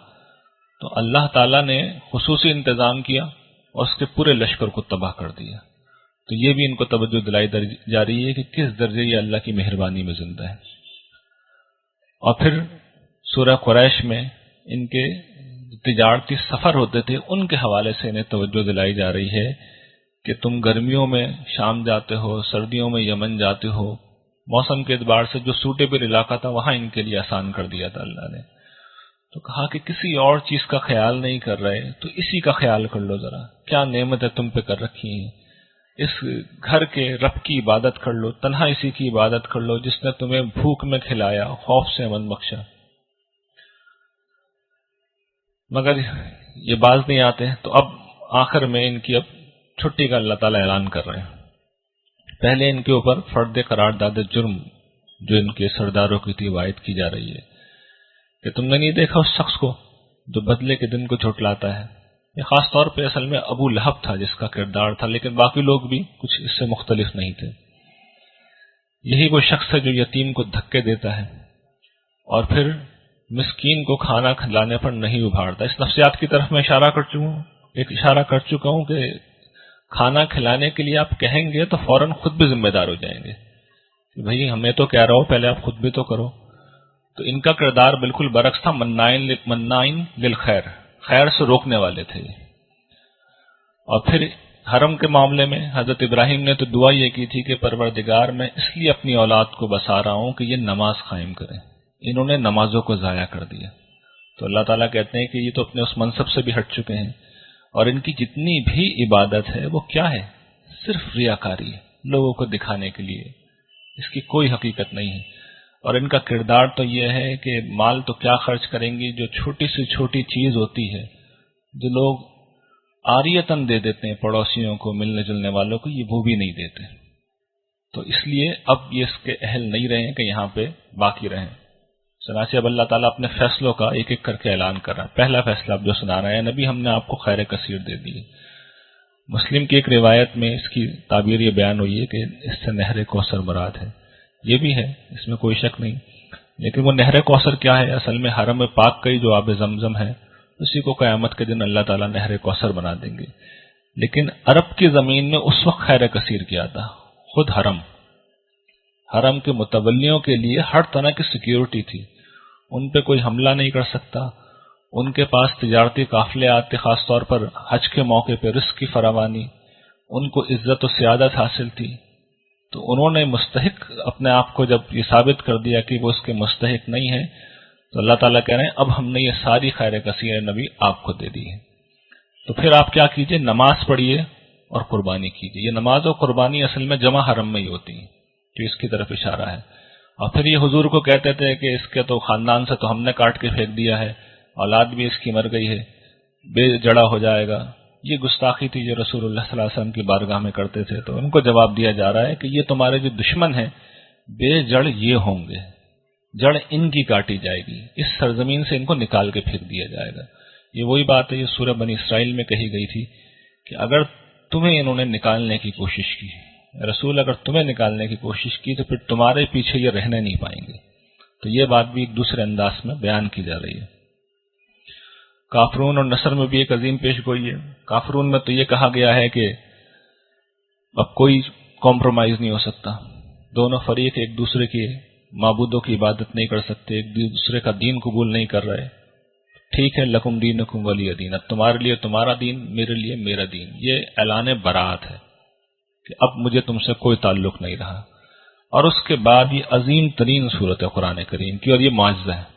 تو اللہ تعالیٰ نے خصوصی انتظام کیا اور اس کے پورے لشکر کو تباہ کر دیا. تو یہ بھی ان کو توجہ دلائی جا رہی ہے کہ کس درجے یہ اللہ کی مہربانی میں زندہ ہے. اور پھر سورہ قریش میں ان کے تجارتی سفر ہوتے تھے ان کے حوالے سے انہیں توجہ دلائی جا رہی ہے کہ تم گرمیوں میں شام جاتے ہو، سردیوں میں یمن جاتے ہو. موسم کے اعتبار سے جو سوٹیبل علاقہ تھا وہاں ان کے لیے آسان کر دیا تھا اللہ نے. تو کہا کہ کسی اور چیز کا خیال نہیں کر رہے تو اسی کا خیال کر لو ذرا، کیا نعمتیں تم پہ کر رکھی ہیں. اس گھر کے رب کی عبادت کر لو، تنہا اسی کی عبادت کر لو جس نے تمہیں بھوک میں کھلایا، خوف سے امن بخشا. مگر یہ باز نہیں آتے. تو اب آخر میں ان کی اب چھٹی کا اللہ تعالیٰ اعلان کر رہے ہیں. پہلے ان کے اوپر فرد قرارداد جرم جو ان کے سرداروں کی تھی عائد کی جا رہی ہے کہ تم نے نہیں دیکھا اس شخص کو جو بدلے کے دن کو جھٹلاتا ہے. یہ خاص طور پہ اصل میں ابو لہب تھا جس کا کردار تھا، لیکن باقی لوگ بھی کچھ اس سے مختلف نہیں تھے. یہی وہ شخص ہے جو یتیم کو دھکے دیتا ہے اور پھر مسکین کو کھانا کھلانے پر نہیں ابھارتا۔ اس نفسیات کی طرف میں اشارہ کر چکا ہوں کہ کھانا کھلانے کے لیے آپ کہیں گے تو فوراً خود بھی ذمہ دار ہو جائیں گے کہ بھائی ہمیں تو کہہ رہا ہو، پہلے آپ خود بھی تو کرو۔ تو ان کا کردار بالکل برعکس تھا، منائن للخیر، خیر سے روکنے والے تھے۔ اور پھر حرم کے معاملے میں حضرت ابراہیم نے تو دعا یہ کی تھی کہ پروردگار میں اس لیے اپنی اولاد کو بسا رہا ہوں کہ یہ نماز قائم کریں، انہوں نے نمازوں کو ضائع کر دیا۔ تو اللہ تعالیٰ کہتے ہیں کہ یہ تو اپنے اس منصب سے بھی ہٹ چکے ہیں، اور ان کی جتنی بھی عبادت ہے وہ کیا ہے؟ صرف ریاکاری ہے، لوگوں کو دکھانے کے لیے، اس کی کوئی حقیقت نہیں ہے۔ اور ان کا کردار تو یہ ہے کہ مال تو کیا خرچ کریں گی، جو چھوٹی سے چھوٹی چیز ہوتی ہے جو لوگ عاریتاً دے دیتے ہیں پڑوسیوں کو، ملنے جلنے والوں کو، یہ وہ بھی نہیں دیتے۔ تو اس لیے اب یہ اس کے اہل نہیں رہے کہ یہاں پہ باقی رہیں۔ چنانچہ اب اللہ تعالیٰ اپنے فیصلوں کا ایک ایک کر کے اعلان کر رہا ہے۔ پہلا فیصلہ اب جو سنا رہا ہے، نبی ہم نے آپ کو خیر کثیر دے دی۔ مسلم کی ایک روایت میں اس کی تعبیر یہ بیان ہوئی ہے کہ اس سے نہر کوثر مراد ہے، یہ بھی ہے، اس میں کوئی شک نہیں، لیکن وہ نہر کوثر کیا ہے؟ اصل میں حرم پاک کا ہی جو آب زمزم ہے اسی کو قیامت کے دن اللہ تعالیٰ نہر کوثر بنا دیں گے۔ لیکن عرب کی زمین میں اس وقت خیر کثیر کیا تھا، خود حرم کے متولیوں کے لیے ہر طرح کی سیکیورٹی تھی، ان پہ کوئی حملہ نہیں کر سکتا، ان کے پاس تجارتی قافلے آتے، خاص طور پر حج کے موقع پہ رزق کی فراوانی، ان کو عزت و سیادت حاصل تھی۔ تو انہوں نے مستحق اپنے آپ کو جب یہ ثابت کر دیا کہ وہ اس کے مستحق نہیں ہے، تو اللہ تعالیٰ کہہ رہے ہیں اب ہم نے یہ ساری خیر کثیر نبی آپ کو دے دی ہے۔ تو پھر آپ کیا کیجئے؟ نماز پڑھیے اور قربانی کیجئے۔ یہ نماز اور قربانی اصل میں جمع حرم میں ہی ہوتی ہیں، تو اس کی طرف اشارہ ہے۔ اور پھر یہ حضور کو کہتے تھے کہ اس کے تو خاندان سے تو ہم نے کاٹ کے پھینک دیا ہے، اولاد بھی اس کی مر گئی ہے، بے جڑا ہو جائے گا۔ یہ گستاخی تھی جو رسول اللہ صلی اللہ علیہ وسلم کی بارگاہ میں کرتے تھے۔ تو ان کو جواب دیا جا رہا ہے کہ یہ تمہارے جو دشمن ہیں بے جڑ یہ ہوں گے، جڑ ان کی کاٹی جائے گی، اس سرزمین سے ان کو نکال کے پھینک دیا جائے گا۔ یہ وہی بات ہے، یہ سورہ بنی اسرائیل میں کہی گئی تھی کہ اگر تمہیں انہوں نے نکالنے کی کوشش کی، رسول اگر تمہیں نکالنے کی کوشش کی تو پھر تمہارے پیچھے یہ رہنے نہیں پائیں گے۔ تو یہ بات بھی ایک دوسرے انداز میں بیان کی جا رہی ہے۔ کافرون اور نصر میں بھی ایک عظیم پیش گوئی ہے۔ کافرون میں تو یہ کہا گیا ہے کہ اب کوئی کمپرومائز نہیں ہو سکتا، دونوں فریق ایک دوسرے کے معبودوں کی عبادت نہیں کر سکتے، ایک دوسرے کا دین قبول نہیں کر رہے۔ ٹھیک ہے، لکم دینکم ولی دین، اب تمہارے لیے تمہارا دین، میرے لیے میرا دین۔ یہ اعلان برات ہے کہ اب مجھے تم سے کوئی تعلق نہیں رہا۔ اور اس کے بعد یہ عظیم ترین صورت ہے قرآن کریم کی، اور یہ معجزہ ہے۔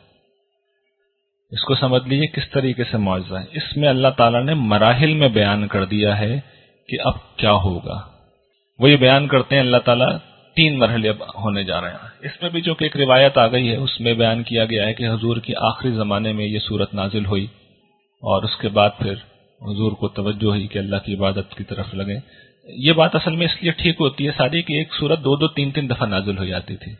اس کو سمجھ لیجیے کس طریقے سے معجزہ ہے۔ اس میں اللہ تعالیٰ نے مراحل میں بیان کر دیا ہے کہ اب کیا ہوگا۔ وہ یہ بیان کرتے ہیں اللہ تعالیٰ 3 مرحلے اب ہونے جا رہے ہیں۔ اس میں بھی جو کہ ایک روایت آ گئی ہے اس میں بیان کیا گیا ہے کہ حضور کی آخری زمانے میں یہ صورت نازل ہوئی، اور اس کے بعد پھر حضور کو توجہ ہوئی کہ اللہ کی عبادت کی طرف لگیں۔ یہ بات اصل میں اس لیے ٹھیک ہوتی ہے ساری کہ ایک صورت 2 3 دفعہ نازل ہو جاتی تھی،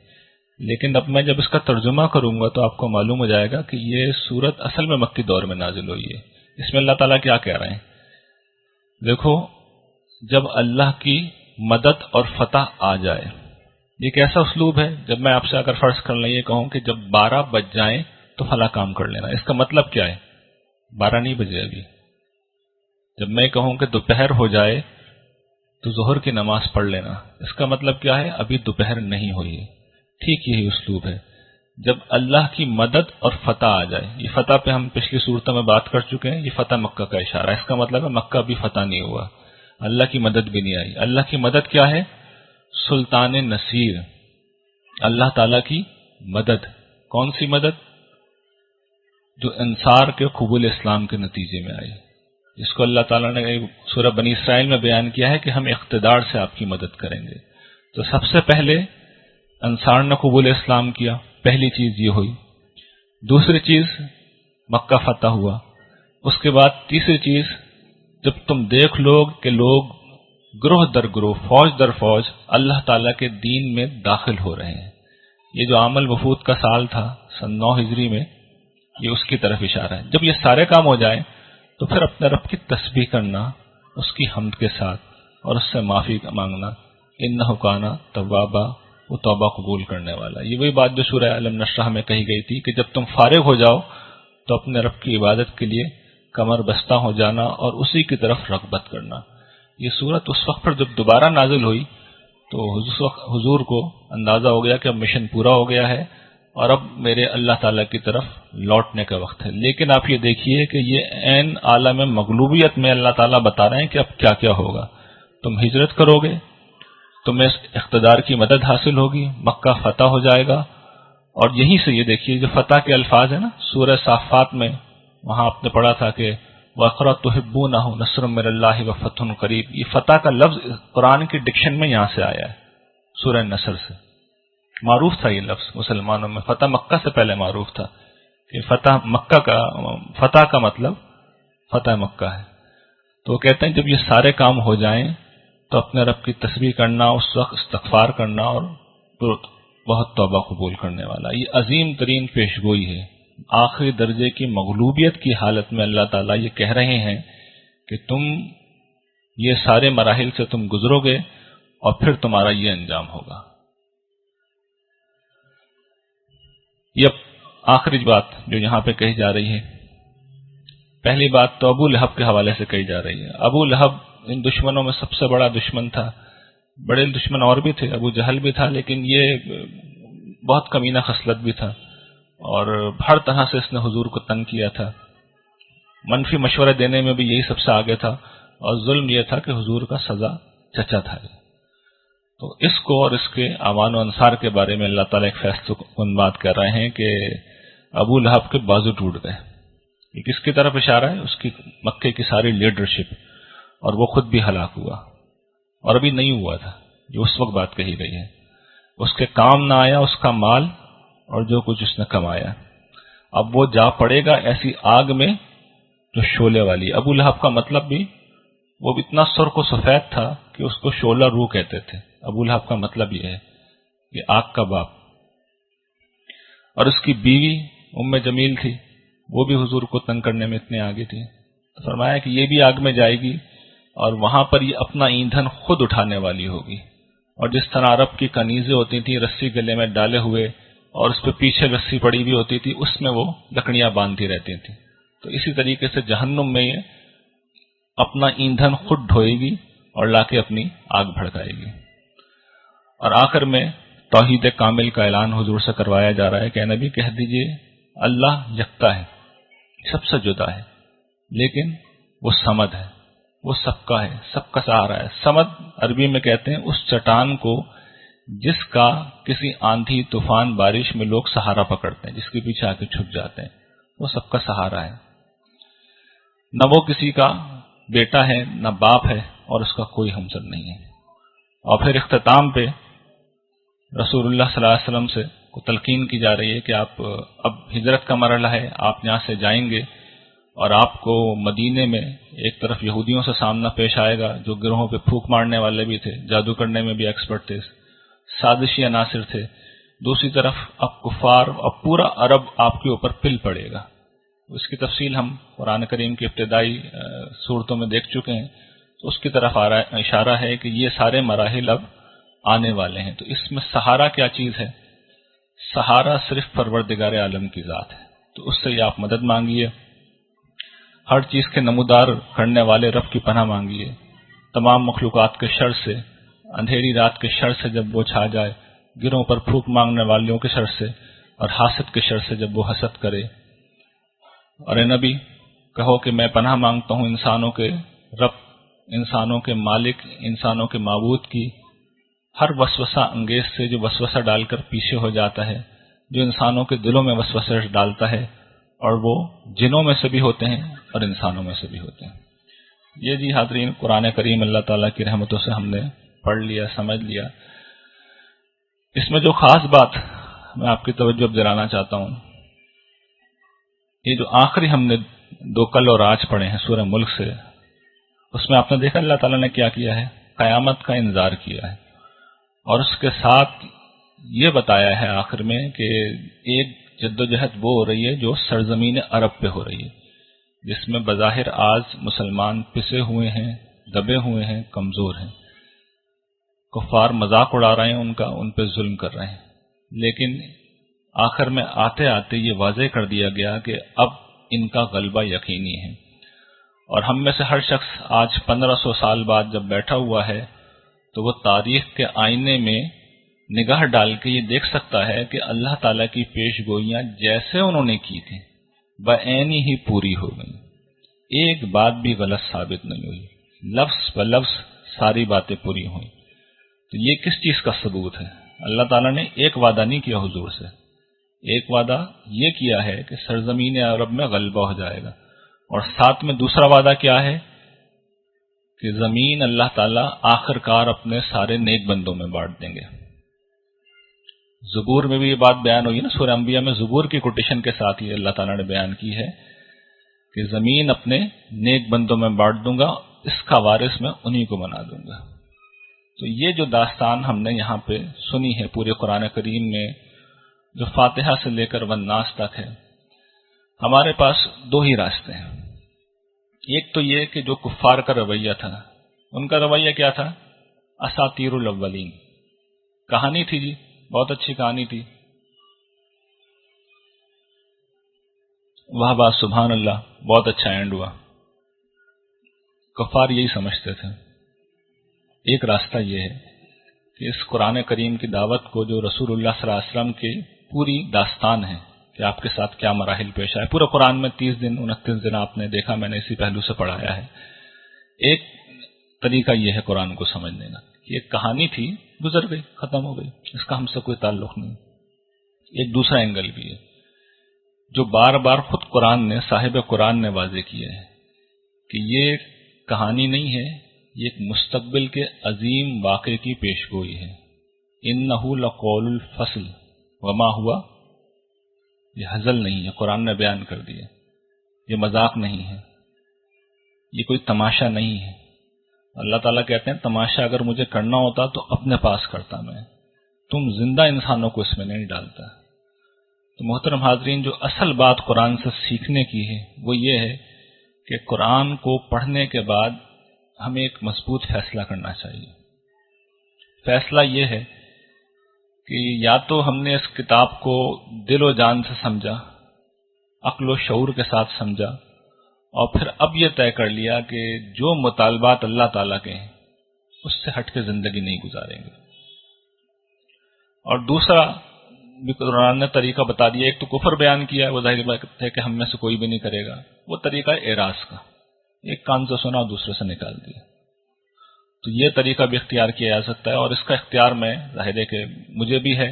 لیکن اب میں جب اس کا ترجمہ کروں گا تو آپ کو معلوم ہو جائے گا کہ یہ صورت اصل میں مکی دور میں نازل ہوئی ہے۔ اس میں اللہ تعالیٰ کیا کہہ رہے ہیں؟ دیکھو، جب اللہ کی مدد اور فتح آ جائے، یہ کیسا اسلوب ہے؟ جب میں آپ سے اگر فرض کر لیں یہ کہوں کہ جب 12 بج جائیں تو فلاں کام کر لینا، اس کا مطلب کیا ہے؟ 12 نہیں بجے ابھی۔ جب میں کہوں کہ دوپہر ہو جائے تو ظہر کی نماز پڑھ لینا، اس کا مطلب کیا ہے؟ ابھی دوپہر نہیں ہوئی ہے۔ ٹھیک یہی اسلوب ہے جب اللہ کی مدد اور فتح آ جائے۔ یہ فتح پہ ہم پچھلی صورتوں میں بات کر چکے ہیں، یہ فتح مکہ کا اشارہ ہے۔ اس کا مطلب ہے مکہ بھی فتح نہیں ہوا، اللہ کی مدد بھی نہیں آئی۔ اللہ کی مدد کیا ہے؟ سلطان نصیر، اللہ تعالیٰ کی مدد۔ کون سی مدد؟ جو انصار کے قبول اسلام کے نتیجے میں آئی، جس کو اللہ تعالیٰ نے سورہ بنی اسرائیل میں بیان کیا ہے کہ ہم اقتدار سے آپ کی مدد کریں گے۔ تو سب سے پہلے انصار نے قبول اسلام کیا، پہلی چیز یہ ہوئی۔ دوسری چیز مکہ فتح ہوا۔ اس کے بعد تیسری چیز، جب تم دیکھ لو کہ لوگ گروہ در گروہ، فوج در فوج اللہ تعالیٰ کے دین میں داخل ہو رہے ہیں، یہ جو عام الوفود کا سال تھا سن 9 ہجری میں، یہ اس کی طرف اشارہ ہے۔ جب یہ سارے کام ہو جائیں تو پھر اپنے رب کی تسبیح کرنا اس کی حمد کے ساتھ اور اس سے معافی مانگنا، انہ کان توابا، وہ توبہ قبول کرنے والا. یہ وہی بات جو سورہ الم نشرح میں کہی گئی تھی کہ جب تم فارغ ہو جاؤ تو اپنے رب کی عبادت کے لیے کمر بستہ ہو جانا اور اسی کی طرف رغبت کرنا. یہ صورت اس وقت پر جب دوبارہ نازل ہوئی تو حضور کو اندازہ ہو گیا کہ اب مشن پورا ہو گیا ہے اور اب میرے اللہ تعالیٰ کی طرف لوٹنے کا وقت ہے. لیکن آپ یہ دیکھیے کہ یہ عین عالم مغلوبیت میں اللہ تعالیٰ بتا رہے ہیں کہ اب کیا کیا ہوگا. تم ہجرت کرو گے، تمہیں اقتدار کی مدد حاصل ہوگی، مکہ فتح ہو جائے گا. اور یہیں سے یہ دیکھیے جو فتح کے الفاظ ہیں نا سورہ صافات میں، وہاں آپ نے پڑھا تھا کہ وَأَخْرَى تُحِبُّونَهُ نَصْرٌ مِّنَ اللَّهِ وَفَتْحٌ قَرِيبٌ. یہ فتح کا لفظ قرآن کی ڈکشن میں یہاں سے آیا ہے، سورہ نصر سے. معروف تھا یہ لفظ مسلمانوں میں، فتح مکہ سے پہلے معروف تھا کہ فتح کا مطلب فتح مکہ ہے. تو وہ کہتے ہیں جب یہ سارے کام ہو جائیں تو اپنے رب کی تسبیح کرنا، اس وقت استغفار کرنا اور بہت توبہ قبول کرنے والا. یہ عظیم ترین پیشگوئی ہے. آخری درجے کی مغلوبیت کی حالت میں اللہ تعالیٰ یہ کہہ رہے ہیں کہ تم یہ سارے مراحل سے تم گزرو گے اور پھر تمہارا یہ انجام ہوگا. یہ آخری بات جو یہاں پہ کہی جا رہی ہے، پہلی بات تو ابو لہب کے حوالے سے کہی جا رہی ہے. ابو لہب ان دشمنوں میں سب سے بڑا دشمن تھا. بڑے دشمن اور بھی تھے، ابو جہل بھی تھا، لیکن یہ بہت کمینہ خصلت بھی تھا اور ہر طرح سے اس نے حضور کو تنگ کیا تھا. منفی مشورہ دینے میں بھی یہی سب سے آگے تھا اور ظلم یہ تھا کہ حضور کا سزا چچا تھا. تو اس کو اور اس کے اعوان و انصار کے بارے میں اللہ تعالیٰ ایک فیصلہ کن بات کر رہے ہیں کہ ابو لہب کے بازو ٹوٹ گئے. یہ کس کی طرف اشارہ ہے؟ اس کی مکے کی ساری لیڈرشپ، اور وہ خود بھی ہلاک ہوا اور ابھی نہیں ہوا تھا جو اس وقت بات کہی گئی ہے. اس کے کام نہ آیا اس کا مال اور جو کچھ اس نے کمایا. اب وہ جا پڑے گا ایسی آگ میں جو شعلے والی. ابو لہب کا مطلب بھی وہ اتنا سرخ و سفید تھا کہ اس کو شعلہ روح کہتے تھے. ابو لہب کا مطلب یہ ہے کہ آگ کا باپ. اور اس کی بیوی ام جمیل تھی، وہ بھی حضور کو تنگ کرنے میں اتنے آگے تھی. فرمایا کہ یہ بھی آگ میں جائے گی اور وہاں پر یہ اپنا ایندھن خود اٹھانے والی ہوگی. اور جس طرح عرب کی کنیزیں ہوتی تھیں رسی گلے میں ڈالے ہوئے اور اس پہ پیچھے رسی پڑی بھی ہوتی تھی، اس میں وہ لکڑیاں باندھی رہتی تھیں، تو اسی طریقے سے جہنم میں یہ اپنا ایندھن خود ڈھوئے گی اور لا کے اپنی آگ بھڑکائے گی. اور آخر میں توحید کامل کا اعلان حضور سے کروایا جا رہا ہے کہ نبی کہہ دیجئے اللہ یکتا ہے، سب سے جدا ہے، لیکن وہ صمد ہے، وہ سب کا ہے، سب کا سہارا ہے. صمد عربی میں کہتے ہیں اس چٹان کو جس کا کسی آندھی طوفان بارش میں لوگ سہارا پکڑتے ہیں، جس کے پیچھے آ کے چھپ جاتے ہیں، وہ سب کا سہارا ہے. نہ وہ کسی کا بیٹا ہے نہ باپ ہے اور اس کا کوئی ہمسر نہیں ہے. اور پھر اختتام پہ رسول اللہ صلی اللہ علیہ وسلم سے کو تلقین کی جا رہی ہے کہ آپ اب ہجرت کا مرحلہ ہے، آپ یہاں سے جائیں گے اور آپ کو مدینے میں ایک طرف یہودیوں سے سامنا پیش آئے گا جو گروہوں پہ پھونک مارنے والے بھی تھے، جادو کرنے میں بھی ایکسپرٹ تھے، سازشی عناصر تھے. دوسری طرف اب کفار، اب پورا عرب آپ کے اوپر پل پڑے گا. اس کی تفصیل ہم قرآن کریم کی ابتدائی صورتوں میں دیکھ چکے ہیں. تو اس کی طرف اشارہ ہے کہ یہ سارے مراحل اب آنے والے ہیں. تو اس میں سہارا کیا چیز ہے؟ سہارا صرف پروردگار عالم کی ذات ہے. تو اس سے آپ مدد مانگیے، ہر چیز کے نمودار کرنے والے رب کی پناہ مانگیے. تمام مخلوقات کے شر سے، اندھیری رات کے شر سے جب وہ چھا جائے، گروہوں پر پھونک مانگنے والوں کے شر سے، اور حاسد کے شر سے جب وہ حسد کرے. اور اے نبی کہو کہ میں پناہ مانگتا ہوں انسانوں کے رب، انسانوں کے مالک، انسانوں کے معبود کی ہر وسوسہ انگیز سے جو وسوسہ ڈال کر پیچھے ہو جاتا ہے، جو انسانوں کے دلوں میں وسوسہ ڈالتا ہے، اور وہ جنوں میں سے بھی ہوتے ہیں اور انسانوں میں سے بھی ہوتے ہیں. یہ جی حاضرین قرآن کریم اللہ تعالیٰ کی رحمتوں سے ہم نے پڑھ لیا، سمجھ لیا. اس میں جو خاص بات میں آپ کی توجہ دلانا چاہتا ہوں، یہ جو آخری ہم نے دو کل اور آج پڑھے ہیں سورہ ملک سے، اس میں آپ نے دیکھا اللہ تعالیٰ نے کیا کیا ہے، قیامت کا انذار کیا ہے، اور اس کے ساتھ یہ بتایا ہے آخر میں کہ ایک جدوجہد وہ ہو رہی ہے جو سرزمین عرب پہ ہو رہی ہے، جس میں بظاہر آج مسلمان پسے ہوئے ہیں، دبے ہوئے ہیں، کمزور ہیں. کفار مذاق اڑا رہے ہیں ان کا، ان پہ ظلم کر رہے ہیں، لیکن آخر میں آتے آتے یہ واضح کر دیا گیا کہ اب ان کا غلبہ یقینی ہے۔ اور ہم میں سے ہر شخص آج 1500 سال بعد جب بیٹھا ہوا ہے تو وہ تاریخ کے آئینے میں نگاہ ڈال کے یہ دیکھ سکتا ہے کہ اللہ تعالیٰ کی پیش گوئیاں جیسے انہوں نے کی تھیں بعینی ہی پوری ہو گئیں، ایک بات بھی غلط ثابت نہیں ہوئی، لفظ ب لفظ ساری باتیں پوری ہوئیں۔ تو یہ کس چیز کا ثبوت ہے؟ اللہ تعالیٰ نے ایک وعدہ نہیں کیا حضور سے، ایک وعدہ یہ کیا ہے کہ سرزمین عرب میں غلبہ ہو جائے گا، اور ساتھ میں دوسرا وعدہ کیا ہے کہ زمین اللہ تعالیٰ آخر کار اپنے سارے نیک بندوں میں بانٹ دیں گے۔ زبور میں بھی یہ بات بیان ہوئی نا، سورہ انبیاء میں زبور کی کوٹیشن کے ساتھ یہ اللہ تعالیٰ نے بیان کی ہے کہ زمین اپنے نیک بندوں میں بانٹ دوں گا، اس کا وارث میں انہی کو بنا دوں گا۔ تو یہ جو داستان ہم نے یہاں پہ سنی ہے پورے قرآن کریم میں، جو فاتحہ سے لے کر والناس تک ہے، ہمارے پاس دو ہی راستے ہیں۔ ایک تو یہ کہ جو کفار کا رویہ تھا، ان کا رویہ کیا تھا؟ اساطیر الاولین، کہانی تھی جی، بہت اچھی کہانی تھی، واہ واہ سبحان اللہ، بہت اچھا اینڈ ہوا۔ کفار یہی سمجھتے تھے۔ ایک راستہ یہ ہے کہ اس قرآن کریم کی دعوت کو، جو رسول اللہ صلی اللہ علیہ وسلم کی پوری داستان ہے کہ آپ کے ساتھ کیا مراحل پیش آئے، پورے قرآن میں 30 دن 29 دن آپ نے دیکھا، میں نے اسی پہلو سے پڑھایا ہے۔ ایک طریقہ یہ ہے قرآن کو سمجھنے کا کہ ایک کہانی تھی، گزر گئی، ختم ہو گئی، اس کا ہم سے کوئی تعلق نہیں۔ ایک دوسرا اینگل بھی ہے جو بار بار خود قرآن نے، صاحب قرآن نے واضح کیا ہے کہ یہ کہانی نہیں ہے، یہ ایک مستقبل کے عظیم واقعے کی پیشگوئی ہے۔ انہ لقول الفصل وما ہوا، یہ ہزل نہیں ہے، قرآن نے بیان کر دیا، یہ مذاق نہیں ہے، یہ کوئی تماشا نہیں ہے۔ اللہ تعالیٰ کہتے ہیں تماشا اگر مجھے کرنا ہوتا تو اپنے پاس کرتا میں، تم زندہ انسانوں کو اس میں نہیں ڈالتا۔ تو محترم حاضرین، جو اصل بات قرآن سے سیکھنے کی ہے وہ یہ ہے کہ قرآن کو پڑھنے کے بعد ہمیں ایک مضبوط فیصلہ کرنا چاہیے۔ فیصلہ یہ ہے کہ یا تو ہم نے اس کتاب کو دل و جان سے سمجھا، عقل و شعور کے ساتھ سمجھا، اور پھر اب یہ طے کر لیا کہ جو مطالبات اللہ تعالیٰ کے ہیں اس سے ہٹ کے زندگی نہیں گزاریں گے۔ اور دوسرا بھی قرآن نے طریقہ بتا دیا، ایک تو کفر بیان کیا ہے، وہ ظاہر بات ہے کہ ہم میں سے کوئی بھی نہیں کرے گا، وہ طریقہ ہے اعراض کا، ایک کان سے سنا دوسرے سے نکال دیا۔ تو یہ طریقہ بھی اختیار کیا جا سکتا ہے، اور اس کا اختیار میں ظاہر ہے کہ مجھے بھی ہے،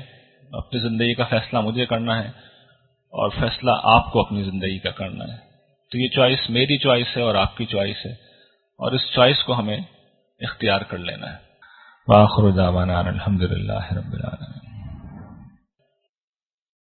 اپنی زندگی کا فیصلہ مجھے کرنا ہے، اور فیصلہ آپ کو اپنی زندگی کا کرنا ہے۔ تو یہ چوائس میری چوائس ہے اور آپ کی چوائس ہے، اور اس چوائس کو ہمیں اختیار کر لینا ہے۔ وآخر دعوانا الحمدللہ رب العالمین۔